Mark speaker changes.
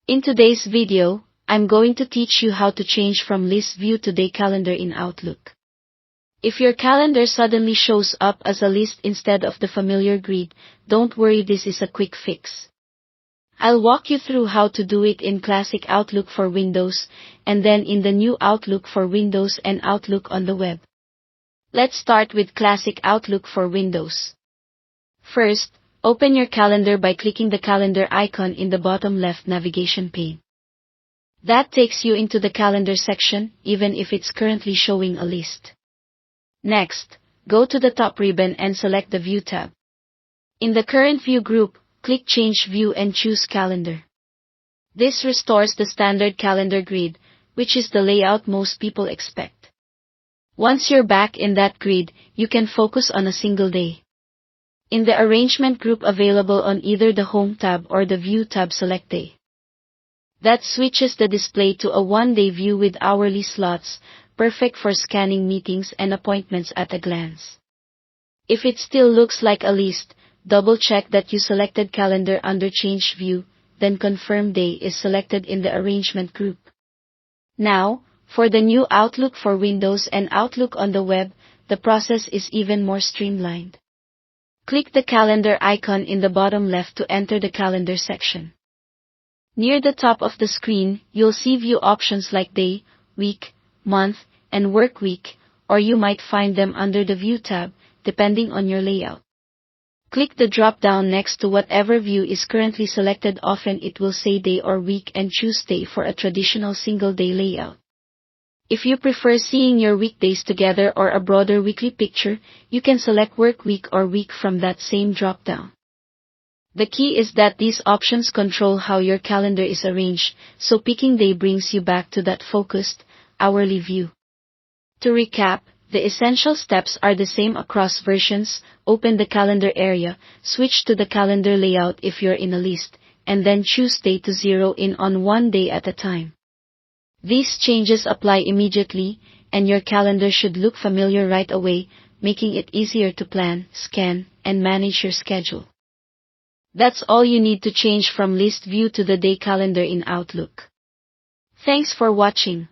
Speaker 1: In today's video, I'm going to teach you how to change from list view to day calendar in Outlook. If your calendar suddenly shows up as a list instead of the familiar grid, don't worry, this is a quick fix. I'll walk you through how to do it in Classic Outlook for Windows, and then in the new Outlook for Windows and Outlook on the web. Let's start with Classic Outlook for Windows. First, open your calendar by clicking the calendar icon in the bottom left navigation pane. That takes you into the calendar section, even if it's currently showing a list. Next, go to the top ribbon and select the View tab. In the current view group, click Change View and choose Calendar. This restores the standard calendar grid, which is the layout most people expect. Once you're back in that grid, you can focus on a single day. In the Arrangement group available on either the Home tab or the View tab, select Day. That switches the display to a one-day view with hourly slots, perfect for scanning meetings and appointments at a glance. If it still looks like a list, double-check that you selected Calendar under Change View, then confirm Day is selected in the Arrangement group. Now, for the new Outlook for Windows and Outlook on the web, the process is even more streamlined. Click the calendar icon in the bottom left to enter the calendar section. Near the top of the screen, you'll see view options like day, week, month, and work week, or you might find them under the View tab, depending on your layout. Click the drop-down next to whatever view is currently selected. Often it will say day or week, and choose day for a traditional single-day layout. If you prefer seeing your weekdays together or a broader weekly picture, you can select work week or week from that same drop-down. The key is that these options control how your calendar is arranged, so picking day brings you back to that focused, hourly view. To recap, the essential steps are the same across versions. Open the calendar area, switch to the calendar layout if you're in a list, and then choose day to zero in on one day at a time. These changes apply immediately, and your calendar should look familiar right away, making it easier to plan, scan, and manage your schedule. That's all you need to change from list view to the day calendar in Outlook. Thanks for watching.